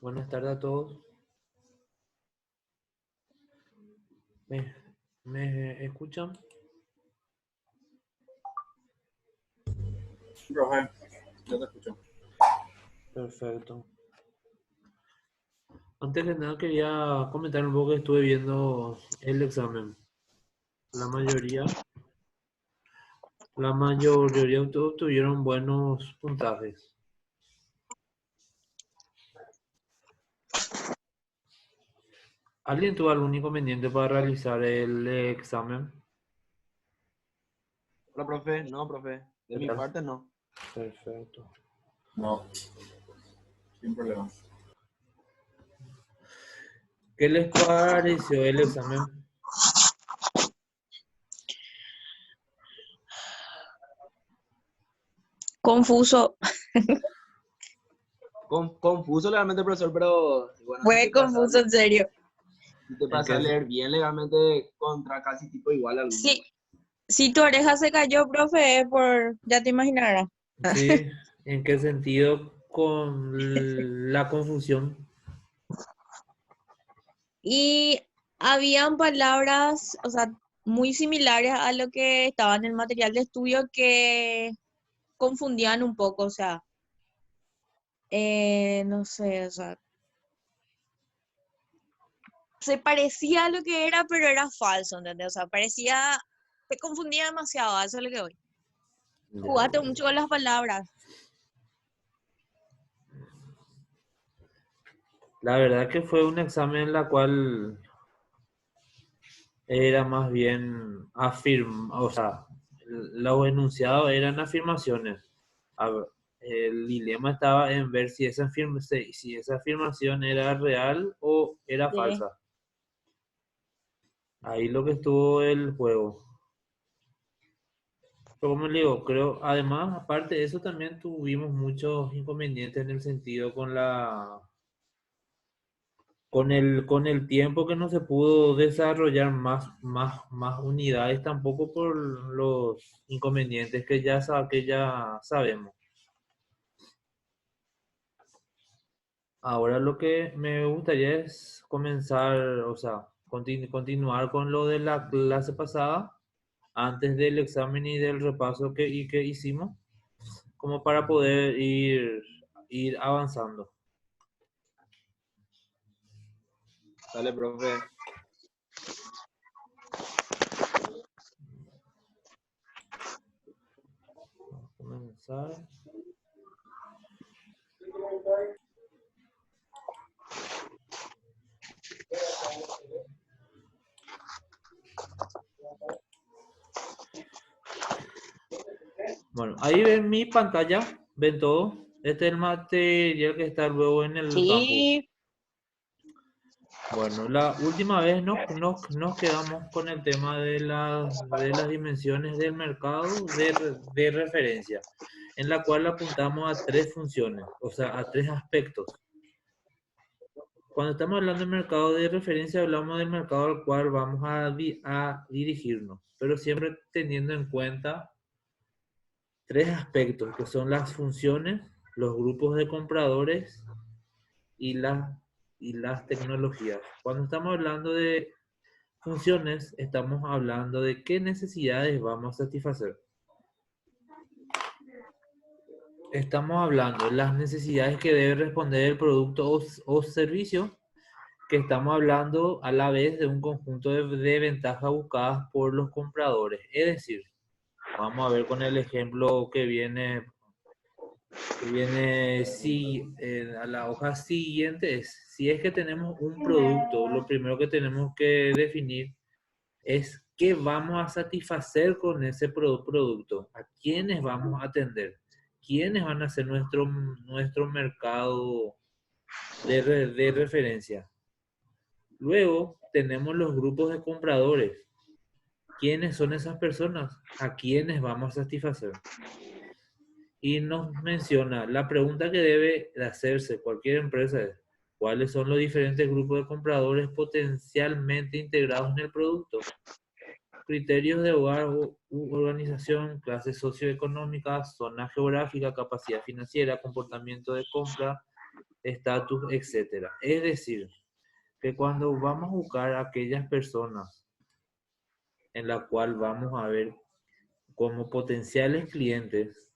Buenas tardes a todos. ¿Me, me escuchan? Profe, yo te escucho. Perfecto. Antes que nada quería comentar un poco que estuve viendo el examen. La mayoría, la mayoría de todos tuvieron buenos puntajes. ¿Alguien tuvo algún inconveniente para realizar el examen? Hola, profe. No, profe. De ¿Qué mi tal? parte, no. Perfecto. No, sin problema. ¿Qué les pareció el examen? Confuso, Confuso legalmente, profesor, pero bueno, fue confuso en serio. si te ¿En pasa a qué? leer bien legalmente contra casi tipo igual alguno. Sí, si tu oreja se cayó, profe, es por, ya te imaginarás. Sí, ¿en qué sentido con la confusión? Y habían palabras, o sea, muy similares a lo que estaba en el material de estudio que confundían un poco, o sea, no sé, o sea, se parecía a lo que era, pero era falso, ¿entendés? O sea, parecía, te confundía demasiado, a eso es lo que voy. Ya, Jugaste mucho con las palabras. la verdad que fue un examen en la cual era más bien o sea, los enunciados eran afirmaciones. A ver, el dilema estaba en ver si si esa afirmación era real o era Sí. falsa. Ahí lo que estuvo el juego. Pero como le digo, creo, además, aparte de eso, también tuvimos muchos inconvenientes en el sentido con el tiempo que no se pudo desarrollar más unidades, tampoco por los inconvenientes que ya sabemos. Ahora lo que me gustaría es comenzar, o sea, continuar con lo de la clase pasada, antes del examen y del repaso que hicimos, como para poder ir avanzando. Dale, profe. Vamos a comenzar. Bueno, ahí ven mi pantalla, ven todo. Este es el material que está luego en el campus. Sí, Bueno, la última vez nos quedamos con el tema de las dimensiones del mercado de referencia, en la cual apuntamos a tres funciones, o sea, a tres aspectos. Cuando estamos hablando de mercado de referencia, hablamos del mercado al cual vamos a dirigirnos, pero siempre teniendo en cuenta tres aspectos, que son las funciones, los grupos de compradores y y las tecnologías. Cuando estamos hablando de funciones, estamos hablando de qué necesidades vamos a satisfacer. Estamos hablando de las necesidades que debe responder el producto o servicio, que estamos hablando a la vez de un conjunto de ventajas buscadas por los compradores. Es decir, vamos a ver con el ejemplo a la hoja siguiente es, si es que tenemos un producto, lo primero que tenemos que definir es qué vamos a satisfacer con ese producto, a quiénes vamos a atender, quiénes van a ser nuestro mercado de referencia. Luego tenemos los grupos de compradores. ¿Quiénes son esas personas? ¿A quiénes vamos a satisfacer? Y nos menciona, la pregunta que debe de hacerse cualquier empresa es, ¿cuáles son los diferentes grupos de compradores potencialmente integrados en el producto? Criterios de hogar u organización, clases socioeconómicas, zona geográfica, capacidad financiera, comportamiento de compra, estatus, etc. Es decir, que cuando vamos a buscar a aquellas personas en la cual vamos a ver como potenciales clientes,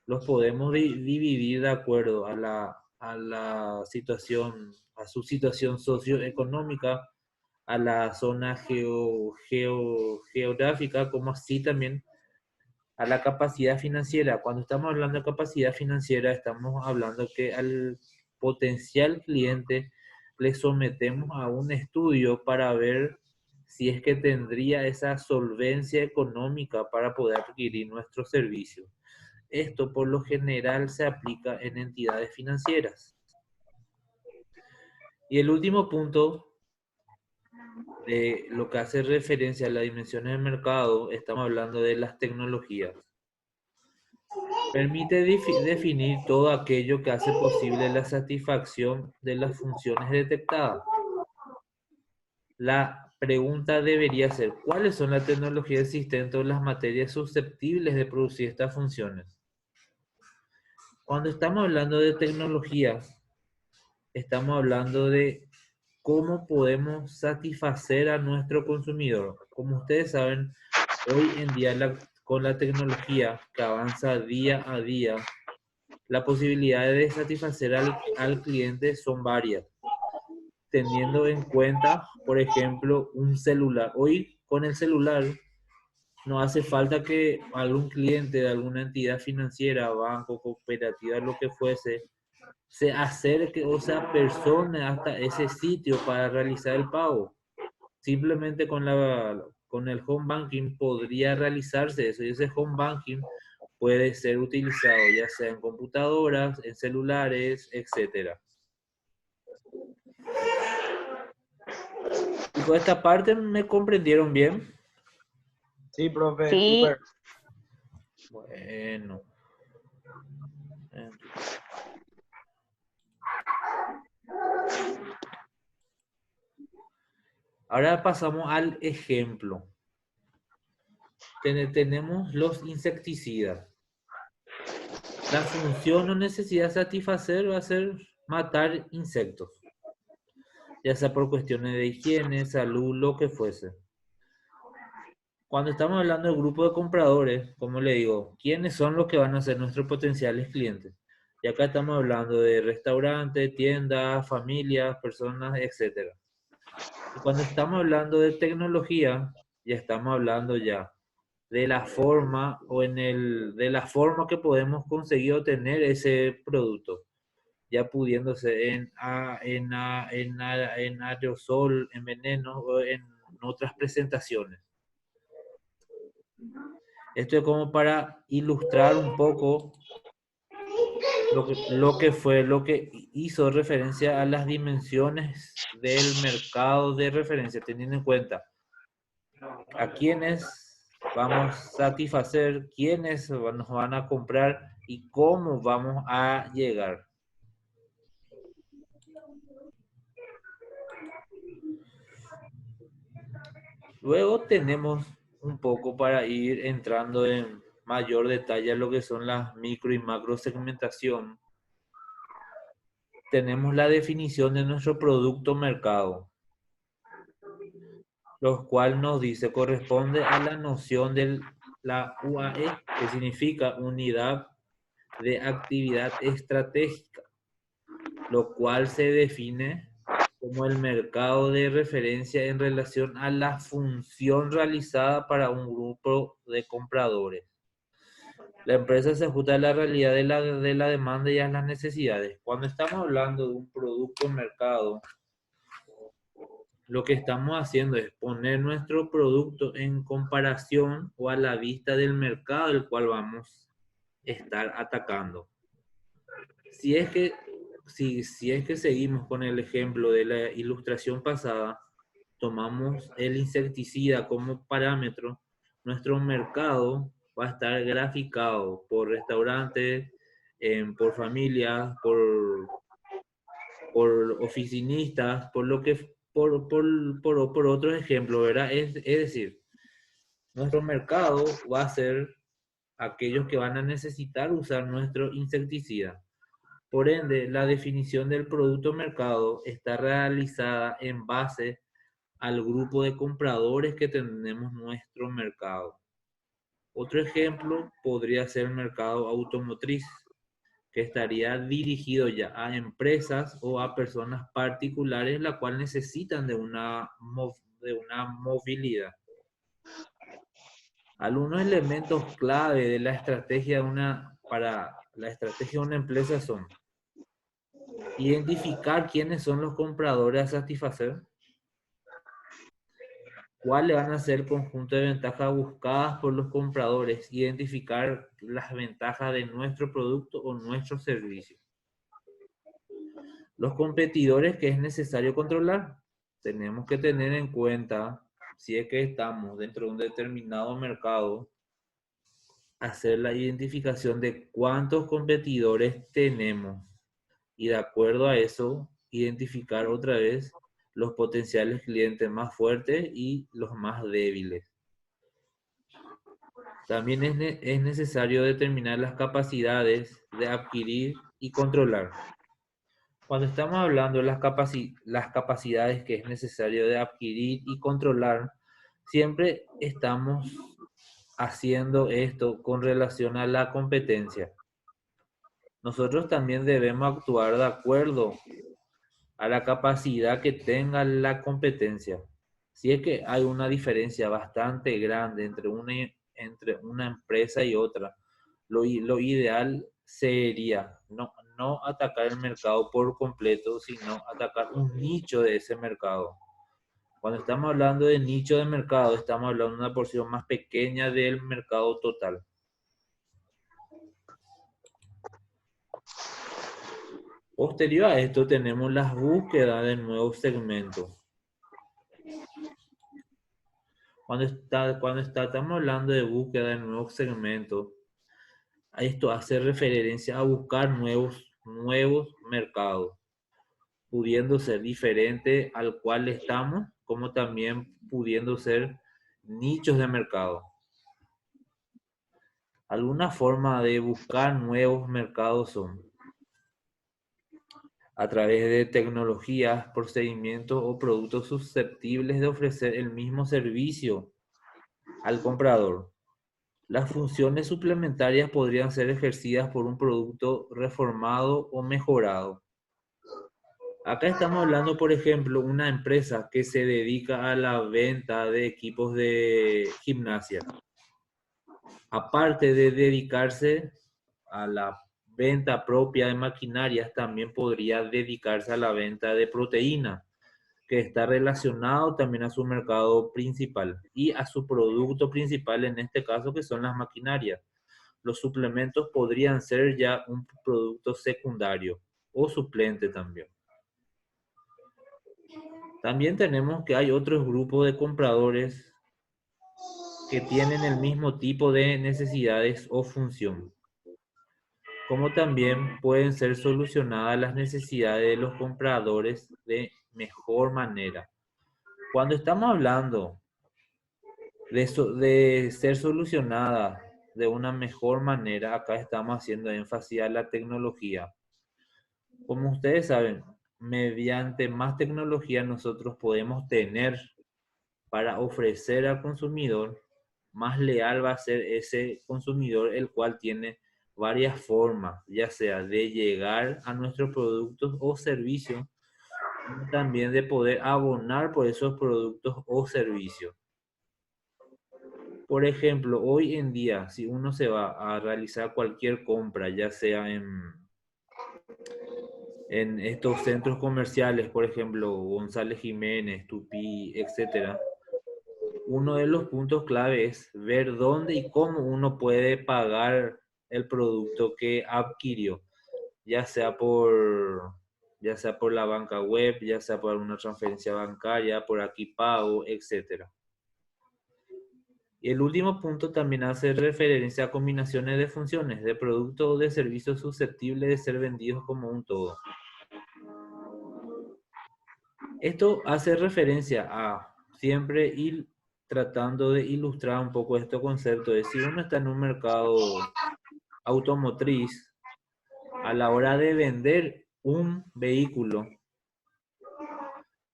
los podemos dividir de acuerdo a la situación, a su situación socioeconómica, a la zona geográfica, como así también a la capacidad financiera. Cuando estamos hablando de capacidad financiera, estamos hablando que al potencial cliente le sometemos a un estudio para ver si es que tendría esa solvencia económica para poder adquirir nuestro servicio. Esto por lo general se aplica en entidades financieras. Y el último punto de lo que hace referencia a las dimensiones del mercado, estamos hablando de las tecnologías. Permite definir todo aquello que hace posible la satisfacción de las funciones detectadas. La pregunta debería ser, ¿cuáles son las tecnologías existentes o las materias susceptibles de producir estas funciones? Cuando estamos hablando de tecnologías, estamos hablando de cómo podemos satisfacer a nuestro consumidor. Como ustedes saben, hoy en día con la tecnología que avanza día a día, las posibilidades de satisfacer al cliente son varias, teniendo en cuenta, por ejemplo, un celular. Hoy con el celular no hace falta que algún cliente de alguna entidad financiera, banco, cooperativa, lo que fuese, se acerque o se apersone hasta ese sitio para realizar el pago. Simplemente con el home banking podría realizarse eso, y ese home banking puede ser utilizado ya sea en computadoras, en celulares, etc. Y con esta parte me comprendieron bien. Sí, profe, Sí. súper. Bueno. Ahora pasamos al ejemplo. Tenemos los insecticidas. La función o necesidad de satisfacer va a ser matar insectos, ya sea por cuestiones de higiene, salud, lo que fuese. Cuando estamos hablando del grupo de compradores, como le digo, ¿quiénes son los que van a ser nuestros potenciales clientes? Y acá estamos hablando de restaurantes, tiendas, familias, personas, etc. Y cuando estamos hablando de tecnología, ya estamos hablando ya de la forma de la forma que podemos conseguir obtener ese producto, ya pudiéndose en aerosol, en veneno o en otras presentaciones. Esto es como para ilustrar un poco lo que hizo referencia a las dimensiones del mercado de referencia, teniendo en cuenta a quiénes vamos a satisfacer, quiénes nos van a comprar y cómo vamos a llegar. Luego tenemos un poco para ir entrando en mayor detalle a lo que son las micro y macro segmentación. Tenemos la definición de nuestro producto mercado, lo cual nos dice corresponde a la noción de la UAE, que significa unidad de actividad estratégica, lo cual se define como el mercado de referencia en relación a la función realizada para un grupo de compradores. La empresa se ajusta a la realidad de la demanda y a las necesidades. Cuando estamos hablando de un producto en mercado, lo que estamos haciendo es poner nuestro producto en comparación o a la vista del mercado el cual vamos a estar atacando. Si es que seguimos con el ejemplo de la ilustración pasada, tomamos el insecticida como parámetro, nuestro mercado va a estar graficado por restaurantes, por familias, por oficinistas, por otros ejemplos, ¿verdad? Es decir, nuestro mercado va a ser aquellos que van a necesitar usar nuestro insecticida. Por ende, la definición del producto mercado está realizada en base al grupo de compradores que tenemos en nuestro mercado. Otro ejemplo podría ser el mercado automotriz, que estaría dirigido ya a empresas o a personas particulares, la cual necesitan de una movilidad. Algunos elementos clave de la estrategia para la estrategia de una empresa son identificar quiénes son los compradores a satisfacer, cuáles van a ser el conjunto de ventajas buscadas por los compradores, identificar las ventajas de nuestro producto o nuestro servicio. Los competidores que es necesario controlar. Tenemos que tener en cuenta, si es que estamos dentro de un determinado mercado, hacer la identificación de cuántos competidores tenemos y de acuerdo a eso, identificar otra vez los potenciales clientes más fuertes y los más débiles. También es necesario determinar las capacidades de adquirir y controlar. Cuando estamos hablando de las capacidades que es necesario de adquirir y controlar, siempre estamos haciendo esto con relación a la competencia. Nosotros también debemos actuar de acuerdo a la capacidad que tenga la competencia. Si es que hay una diferencia bastante grande entre una empresa y otra, lo ideal sería no atacar el mercado por completo, sino atacar un nicho de ese mercado. Cuando estamos hablando de nicho de mercado, estamos hablando de una porción más pequeña del mercado total. Posterior a esto tenemos las búsquedas de nuevos segmentos. Cuando estamos hablando de búsqueda de nuevos segmentos, esto hace referencia a buscar nuevos mercados, pudiendo ser diferente al cual estamos, como también pudiendo ser nichos de mercado. Alguna forma de buscar nuevos mercados son a través de tecnologías, procedimientos o productos susceptibles de ofrecer el mismo servicio al comprador. Las funciones suplementarias podrían ser ejercidas por un producto reformado o mejorado. Acá estamos hablando, por ejemplo, una empresa que se dedica a la venta de equipos de gimnasia. Aparte de dedicarse a la venta propia de maquinarias, también podría dedicarse a la venta de proteína, que está relacionado también a su mercado principal y a su producto principal, en este caso, que son las maquinarias. Los suplementos podrían ser ya un producto secundario o suplente también. También tenemos que hay otros grupos de compradores que tienen el mismo tipo de necesidades o función, como también pueden ser solucionadas las necesidades de los compradores de mejor manera. Cuando estamos hablando de ser solucionada de una mejor manera, acá estamos haciendo énfasis a la tecnología. Como ustedes saben, mediante más tecnología nosotros podemos tener para ofrecer al consumidor, más leal va a ser ese consumidor, el cual tiene varias formas, ya sea de llegar a nuestros productos o servicios, también de poder abonar por esos productos o servicios. Por ejemplo, hoy en día, si uno se va a realizar cualquier compra, ya sea en estos centros comerciales, por ejemplo, González Jiménez, Tupí, etcétera, uno de los puntos clave es ver dónde y cómo uno puede pagar el producto que adquirió, ya sea por la banca web, ya sea por una transferencia bancaria, por Aquí Pago, etcétera. Y el último punto también hace referencia a combinaciones de funciones, de productos o de servicios susceptibles de ser vendidos como un todo. Esto hace referencia a siempre ir tratando de ilustrar un poco este concepto de si uno está en un mercado automotriz, a la hora de vender un vehículo,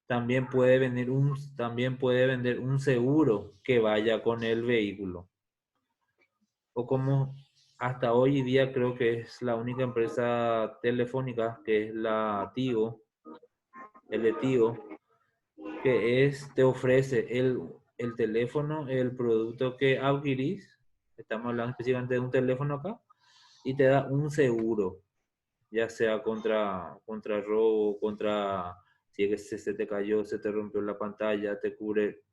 también puede vender un seguro que vaya con el vehículo. O como hasta hoy día creo que es la única empresa telefónica, que es la Tigo, el de Tigo, que te ofrece el teléfono, el producto que adquirís, estamos hablando específicamente de un teléfono acá, y te da un seguro, ya sea contra robo, contra si es que se te cayó, se te rompió la pantalla, te cubre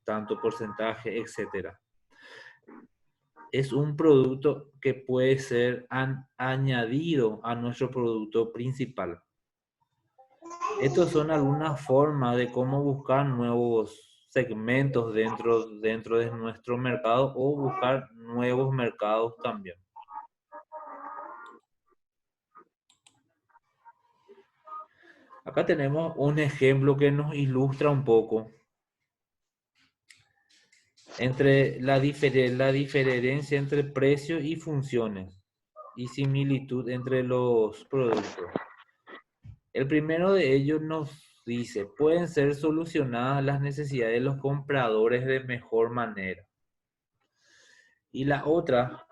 tanto porcentaje, etcétera. Es un producto que puede ser añadido a nuestro producto principal. Estas son algunas formas de cómo buscar nuevos segmentos dentro de nuestro mercado o buscar nuevos mercados también. Acá tenemos un ejemplo que nos ilustra un poco entre la diferencia entre precios y funciones y similitud entre los productos. El primero de ellos nos dice, pueden ser solucionadas las necesidades de los compradores de mejor manera. Y la otra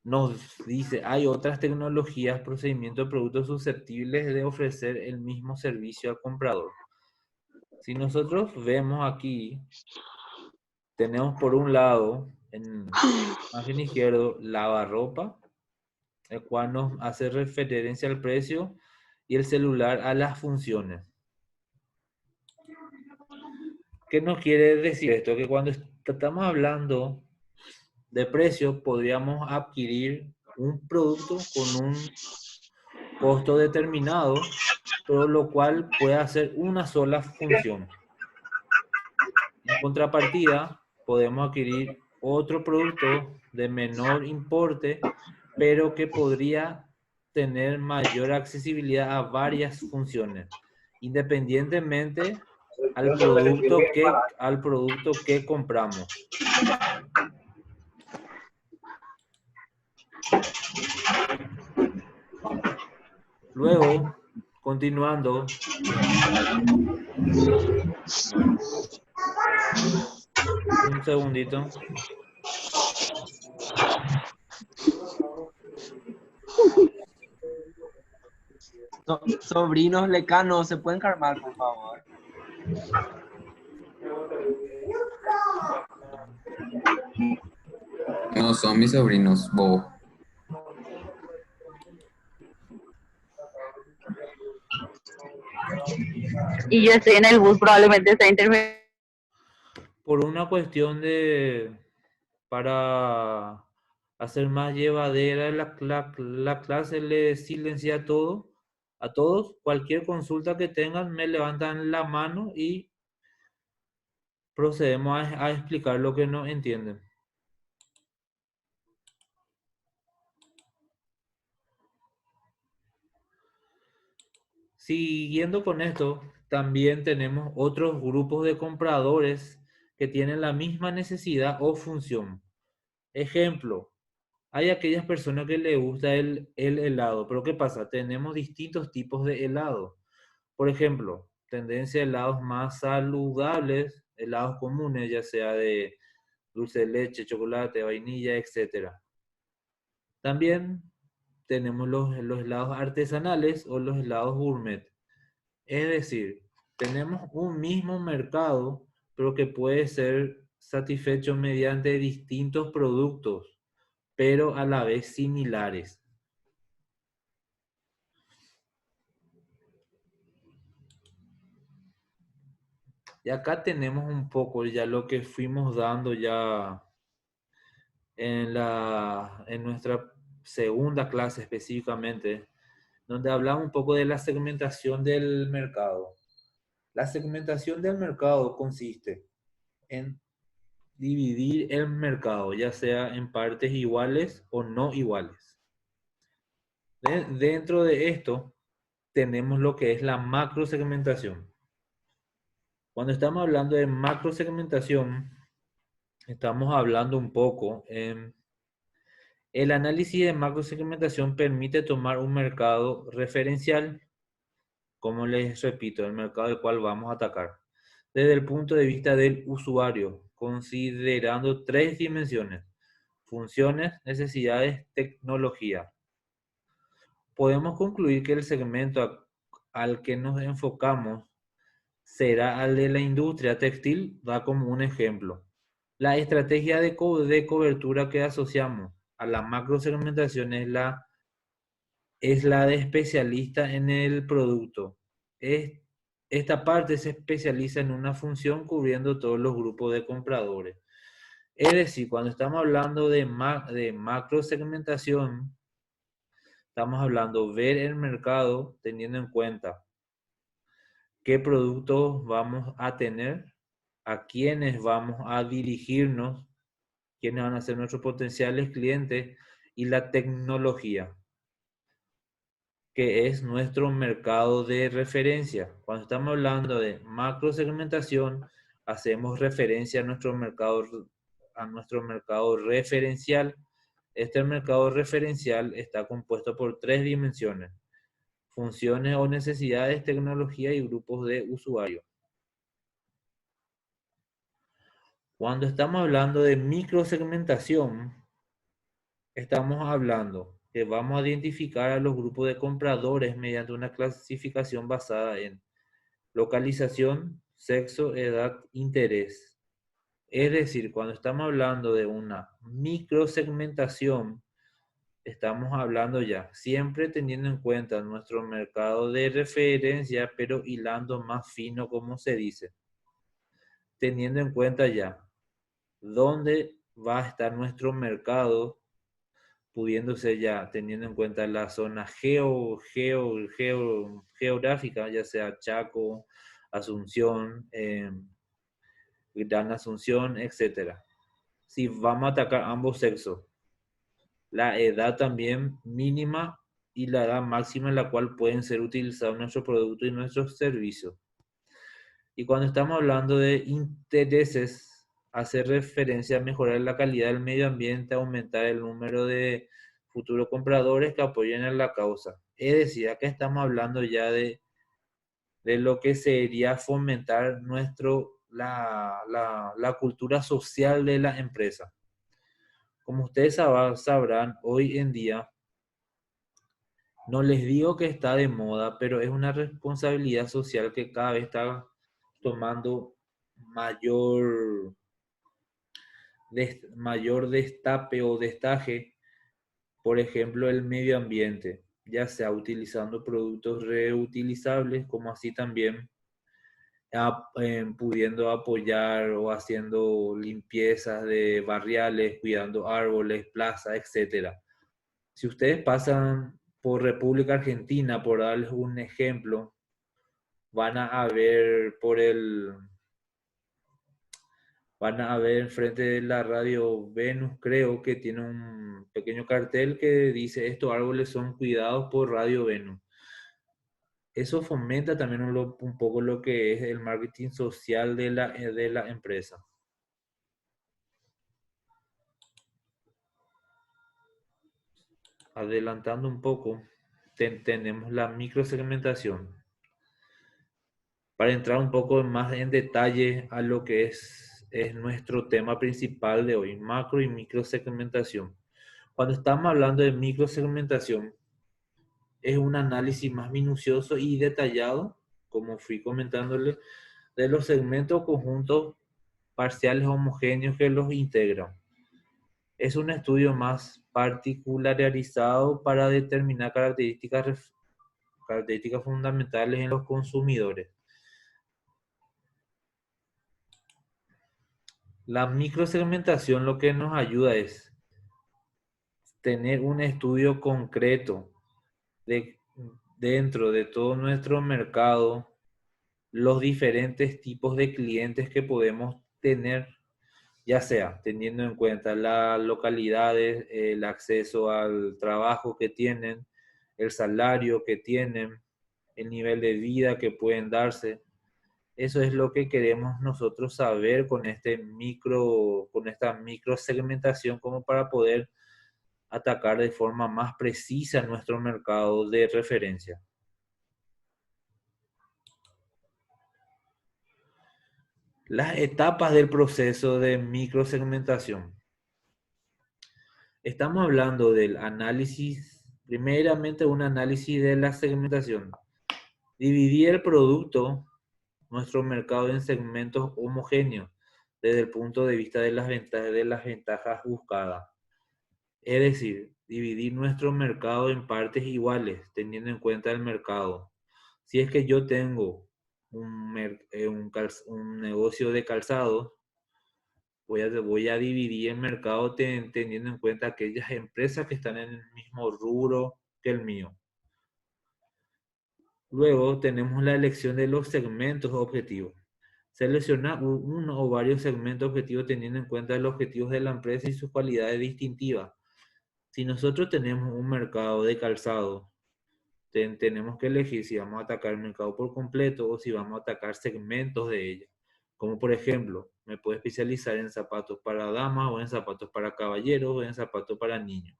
nos dice, hay otras tecnologías, procedimientos, productos susceptibles de ofrecer el mismo servicio al comprador. Si nosotros vemos aquí, tenemos por un lado, en margen izquierdo, lavarropa, el cual nos hace referencia al precio, y el celular a las funciones. ¿Qué nos quiere decir esto? Que cuando estamos hablando de precio, podríamos adquirir un producto con un costo determinado, pero lo cual puede hacer una sola función. En contrapartida, podemos adquirir otro producto de menor importe, pero que podría tener mayor accesibilidad a varias funciones, independientemente al producto que compramos. Luego, continuando, un segundito. Sobrinos lecanos, ¿se pueden calmar, por favor? No, son mis sobrinos, bobo. Y yo estoy en el bus, probablemente está interfiriendo. Por una cuestión para hacer más llevadera la clase, le silencia a todos. Cualquier consulta que tengan, me levantan la mano y procedemos a explicar lo que no entienden. Siguiendo con esto, también tenemos otros grupos de compradores que tienen la misma necesidad o función. Ejemplo, hay aquellas personas que les gusta el helado, pero ¿qué pasa? Tenemos distintos tipos de helado. Por ejemplo, tendencia a helados más saludables, helados comunes, ya sea de dulce de leche, chocolate, vainilla, etc. También tenemos los helados artesanales o los helados gourmet. Es decir, tenemos un mismo mercado, pero que puede ser satisfecho mediante distintos productos, pero a la vez similares. Y acá tenemos un poco ya lo que fuimos dando ya en nuestra segunda clase específicamente, donde hablamos un poco de la segmentación del mercado. La segmentación del mercado consiste en dividir el mercado, ya sea en partes iguales o no iguales. Dentro de esto tenemos lo que es la macrosegmentación. Cuando estamos hablando de macrosegmentación, estamos hablando un poco en El análisis de macrosegmentación permite tomar un mercado referencial, como les repito, el mercado del cual vamos a atacar, desde el punto de vista del usuario, considerando tres dimensiones: funciones, necesidades, tecnología. Podemos concluir que el segmento al que nos enfocamos será al de la industria textil, da como un ejemplo. La estrategia de cobertura que asociamos a la macrosegmentación es la de especialista en el producto. Esta parte se especializa en una función cubriendo todos los grupos de compradores. Es decir, cuando estamos hablando de macrosegmentación, estamos hablando ver el mercado teniendo en cuenta qué productos vamos a tener, a quiénes vamos a dirigirnos, quiénes van a ser nuestros potenciales clientes, y la tecnología, que es nuestro mercado de referencia. Cuando estamos hablando de macrosegmentación, hacemos referencia a nuestro mercado referencial. Este mercado referencial está compuesto por tres dimensiones: funciones o necesidades, tecnología y grupos de usuarios. Cuando estamos hablando de microsegmentación, estamos hablando que vamos a identificar a los grupos de compradores mediante una clasificación basada en localización, sexo, edad, interés. Es decir, cuando estamos hablando de una microsegmentación, estamos hablando ya siempre teniendo en cuenta nuestro mercado de referencia, pero hilando más fino, como se dice. Teniendo en cuenta ya dónde va a estar nuestro mercado, pudiéndose ya teniendo en cuenta la zona geográfica, ya sea Chaco, Asunción, Gran Asunción, etc. Si vamos a atacar ambos sexos, la edad también mínima y la edad máxima en la cual pueden ser utilizados nuestros productos y nuestros servicios. Y cuando estamos hablando de intereses, hace referencia a mejorar la calidad del medio ambiente, aumentar el número de futuros compradores que apoyen a la causa. Es decir, acá estamos hablando ya de lo que sería fomentar la cultura social de la empresa. Como ustedes sabrán, hoy en día, no les digo que está de moda, pero es una responsabilidad social que cada vez está tomando mayor destape o destaque. Por ejemplo, el medio ambiente, ya sea utilizando productos reutilizables, como así también pudiendo apoyar o haciendo limpiezas de barriales, cuidando árboles, plazas, etc. Si ustedes pasan por República Argentina, por darles un ejemplo, van a ver enfrente de la radio Venus, creo que tiene un pequeño cartel que dice: estos árboles son cuidados por Radio Venus. Eso fomenta también un poco lo que es el marketing social de la empresa. Adelantando un poco, tenemos la microsegmentación. Para entrar un poco más en detalle a lo que es nuestro tema principal de hoy, macro y microsegmentación. Cuando estamos hablando de microsegmentación, es un análisis más minucioso y detallado, como fui comentándole, de los segmentos conjuntos parciales homogéneos que los integran. Es un estudio más particularizado para determinar características fundamentales en los consumidores. La microsegmentación lo que nos ayuda es tener un estudio concreto dentro de todo nuestro mercado, los diferentes tipos de clientes que podemos tener, ya sea teniendo en cuenta las localidades, el acceso al trabajo que tienen, el salario que tienen, el nivel de vida que pueden darse. Eso es lo que queremos nosotros saber con esta microsegmentación, como para poder atacar de forma más precisa nuestro mercado de referencia. Las etapas del proceso de microsegmentación. Estamos hablando del análisis, primeramente un análisis de la segmentación. Dividir el producto, nuestro mercado, en segmentos homogéneos desde el punto de vista de las ventajas buscadas. Es decir, dividir nuestro mercado en partes iguales, teniendo en cuenta el mercado. Si es que yo tengo un negocio de calzado, voy a dividir el mercado teniendo en cuenta aquellas empresas que están en el mismo rubro que el mío. Luego tenemos la elección de los segmentos objetivos. Selecciona uno o varios segmentos objetivos teniendo en cuenta los objetivos de la empresa y sus cualidades distintivas. Si nosotros tenemos un mercado de calzado, tenemos que elegir si vamos a atacar el mercado por completo o si vamos a atacar segmentos de ella. Como por ejemplo, me puedo especializar en zapatos para damas o en zapatos para caballeros o en zapatos para niños.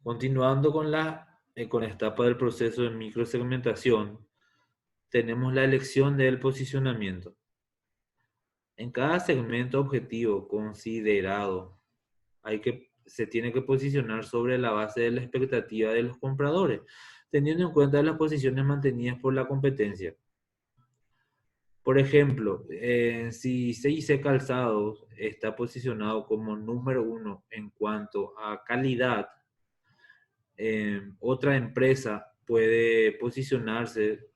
Continuando con la etapa del proceso de microsegmentación, tenemos la elección del posicionamiento. En cada segmento objetivo considerado, se tiene que posicionar sobre la base de la expectativa de los compradores, teniendo en cuenta las posiciones mantenidas por la competencia. Por ejemplo, si CIC Calzados está posicionado como número 1 en cuanto a calidad, otra empresa puede posicionarse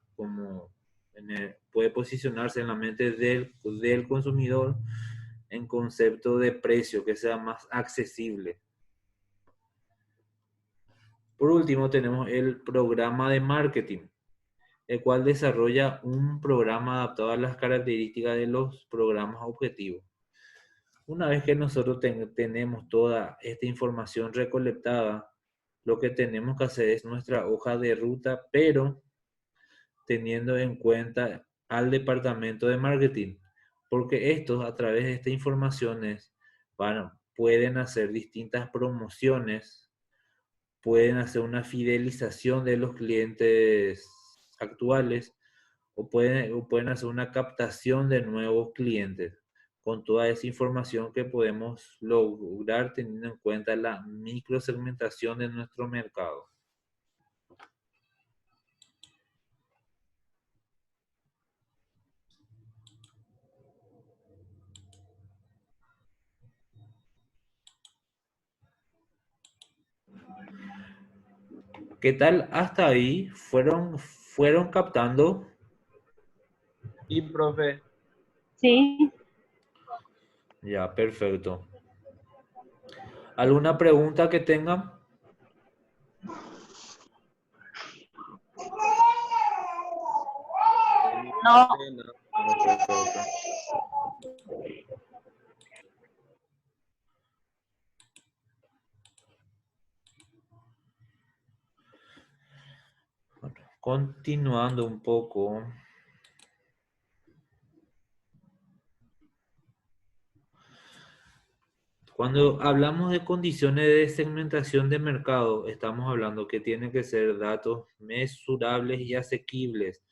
en la mente del consumidor en concepto de precio que sea más accesible. Por último, tenemos el programa de marketing, el cual desarrolla un programa adaptado a las características de los programas objetivos. Una vez que nosotros tenemos toda esta información recolectada, lo que tenemos que hacer es nuestra hoja de ruta, pero teniendo en cuenta al departamento de marketing, porque estos, a través de estas informaciones, pueden hacer distintas promociones, pueden hacer una fidelización de los clientes actuales o pueden hacer una captación de nuevos clientes con toda esa información que podemos lograr teniendo en cuenta la microsegmentación de nuestro mercado. ¿Qué tal hasta ahí? ¿Fueron captando? Sí, profe. Sí. Ya, perfecto. ¿Alguna pregunta que tengan? No. Perfecto. Bueno, continuando un poco. Cuando hablamos de condiciones de segmentación de mercado, estamos hablando que tienen que ser datos mesurables y asequibles.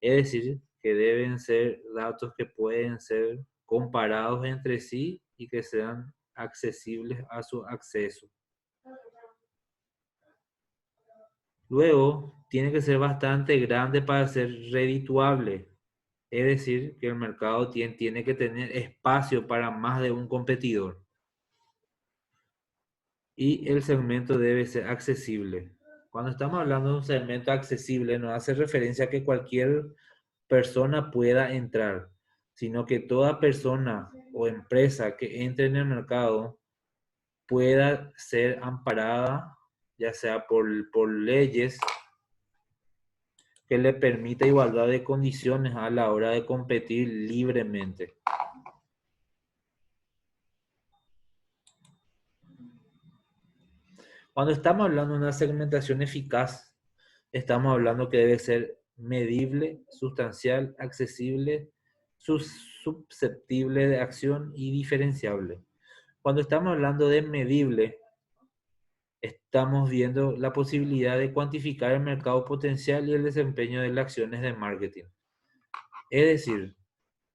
Es decir, que deben ser datos que pueden ser comparados entre sí y que sean accesibles a su acceso. Luego, tiene que ser bastante grande para ser redituable. Es decir, que el mercado tiene que tener espacio para más de un competidor. Y el segmento debe ser accesible. Cuando estamos hablando de un segmento accesible, no hace referencia a que cualquier persona pueda entrar, sino que toda persona o empresa que entre en el mercado pueda ser amparada, ya sea por leyes que le permita igualdad de condiciones a la hora de competir libremente. Cuando estamos hablando de una segmentación eficaz, estamos hablando que debe ser medible, sustancial, accesible, susceptible de acción y diferenciable. Cuando estamos hablando de medible, estamos viendo la posibilidad de cuantificar el mercado potencial y el desempeño de las acciones de marketing. Es decir,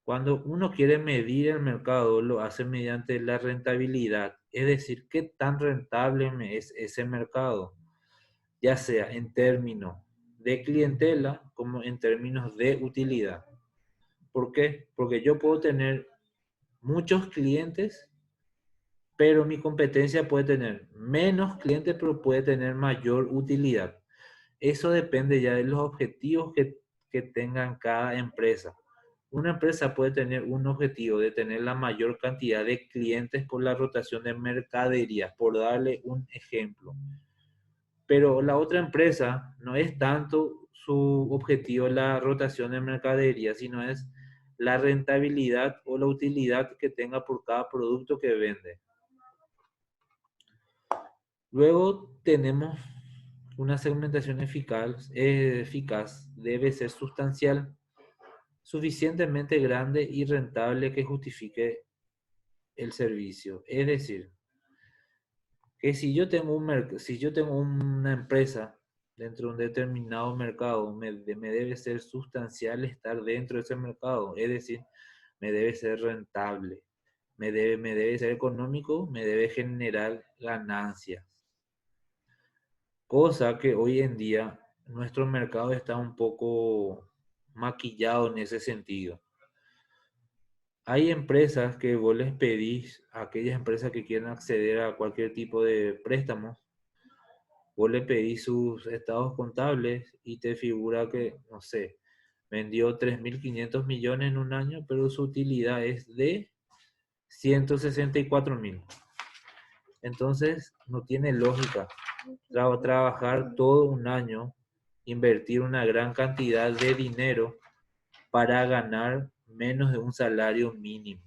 cuando uno quiere medir el mercado, lo hace mediante la rentabilidad, es decir, qué tan rentable es ese mercado, ya sea en términos de clientela como en términos de utilidad. ¿Por qué? Porque yo puedo tener muchos clientes, pero mi competencia puede tener menos clientes, pero puede tener mayor utilidad. Eso depende ya de los objetivos que tengan cada empresa. Una empresa puede tener un objetivo de tener la mayor cantidad de clientes por la rotación de mercaderías, por darle un ejemplo. Pero la otra empresa no es tanto su objetivo la rotación de mercaderías, sino es la rentabilidad o la utilidad que tenga por cada producto que vende. Luego tenemos una segmentación eficaz debe ser sustancial, suficientemente grande y rentable que justifique el servicio. Es decir, que si yo tengo una empresa dentro de un determinado mercado, me debe ser sustancial estar dentro de ese mercado. Es decir, me debe ser rentable, me debe ser económico, me debe generar ganancias. Cosa que hoy en día nuestro mercado está un poco maquillado en ese sentido. Hay empresas que vos les pedís, a aquellas empresas que quieren acceder a cualquier tipo de préstamos, vos le pedís sus estados contables y te figura que, no sé, vendió 3.500 millones en un año, pero su utilidad es de 164.000. Entonces, no tiene lógica trabajar todo un año, invertir una gran cantidad de dinero para ganar menos de un salario mínimo.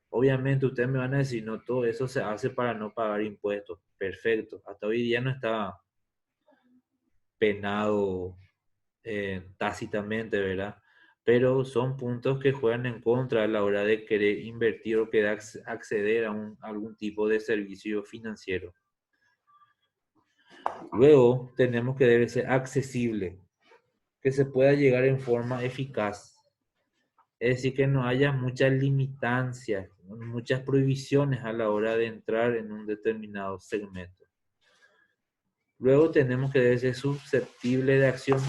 Obviamente ustedes me van a decir, no, todo eso se hace para no pagar impuestos. Perfecto. Hasta hoy día no está penado tácitamente, ¿verdad? Pero son puntos que juegan en contra a la hora de querer invertir o querer acceder a algún tipo de servicio financiero. Luego tenemos que debe ser accesible, que se pueda llegar en forma eficaz. Es decir, que no haya muchas limitancias, muchas prohibiciones a la hora de entrar en un determinado segmento. Luego tenemos que debe ser susceptible de acción,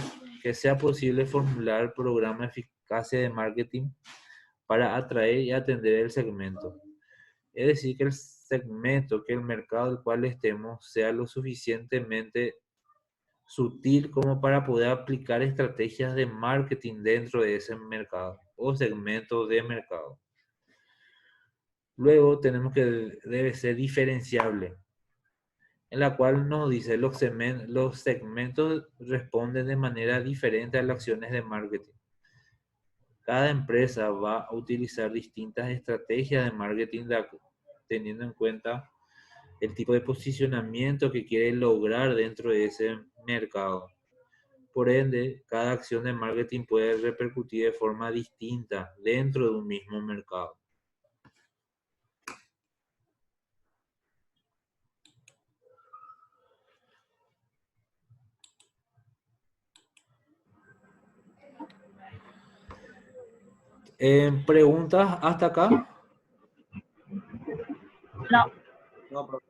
que sea posible formular programas eficaces de marketing para atraer y atender el segmento. Es decir, que el segmento, que el mercado al cual estemos sea lo suficientemente sutil como para poder aplicar estrategias de marketing dentro de ese mercado o segmento de mercado. Luego tenemos que debe ser diferenciable, en la cual nos dice los segmentos responden de manera diferente a las acciones de marketing. Cada empresa va a utilizar distintas estrategias de marketing teniendo en cuenta el tipo de posicionamiento que quiere lograr dentro de ese mercado. Por ende, cada acción de marketing puede repercutir de forma distinta dentro de un mismo mercado. ¿Preguntas hasta acá? No. No, profe.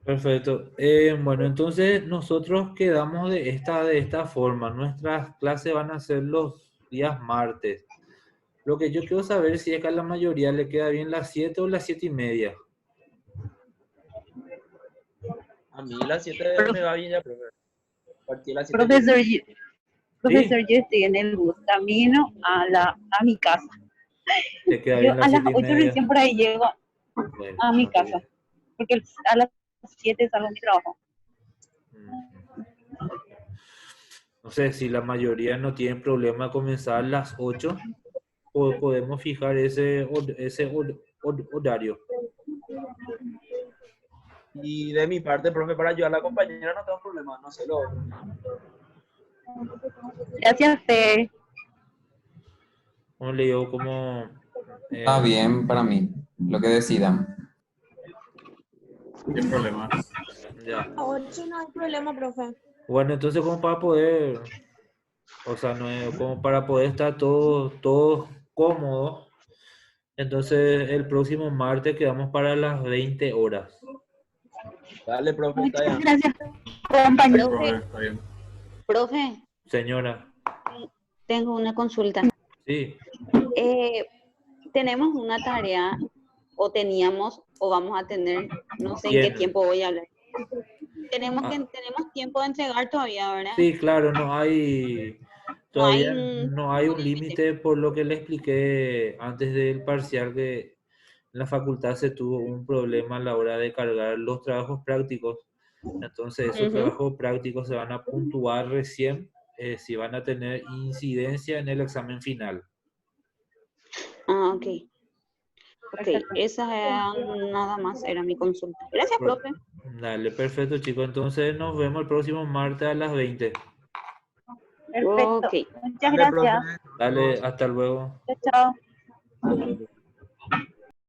Perfecto. Bueno, entonces nosotros quedamos de esta forma. Nuestras clases van a ser los días martes. Lo que yo quiero saber si es que a la mayoría le queda bien las 7 o las 7:30. A mí las 7 me va bien ya, profe. Partí las 7. Profesor, ¿Sí? yo estoy en el bus camino a mi casa. ¿Te queda Yo bien las a las 8 7:30? recién por ahí llego Bueno, a mi no te casa, porque a las 7 salgo de mi trabajo. No sé, si la mayoría no tienen problema comenzar a las 8, podemos fijar ese horario. Y de mi parte, profe, para ayudar a la compañera no tengo problema, no sé lo otro. Gracias, Fer. como le digo, como... Está bien para mí, lo que decidan. Sin problema. Ya. A 8 no hay problema, profe. Bueno, entonces como para poder, o sea, no es- como para poder estar todos cómodos, entonces el próximo martes quedamos para las 20 horas. Dale, profe, está Muchas ya. gracias, compañero. Profe, Profe, está bien. Profe, Señora, tengo una consulta. sí, Eh, tenemos una tarea, o teníamos, o vamos a tener, no sé en qué ¿quién? tiempo voy a hablar. Ah, Tenemos tiempo de entregar todavía, ¿verdad? sí, claro, No hay todavía no hay un límite. límite por lo que le expliqué antes del parcial que en la facultad se tuvo un problema a la hora de cargar los trabajos prácticos. Entonces esos Ujú. trabajos prácticos se van a puntuar recién si van a tener incidencia en el examen final. Ah, ok. Ok, esa nada más era mi consulta. Gracias, Bueno, profe. dale, perfecto, chicos. Entonces nos vemos el próximo martes a las 20. Ok. Dale, profe. Dale, Adiós. hasta luego. Chao. Hasta luego.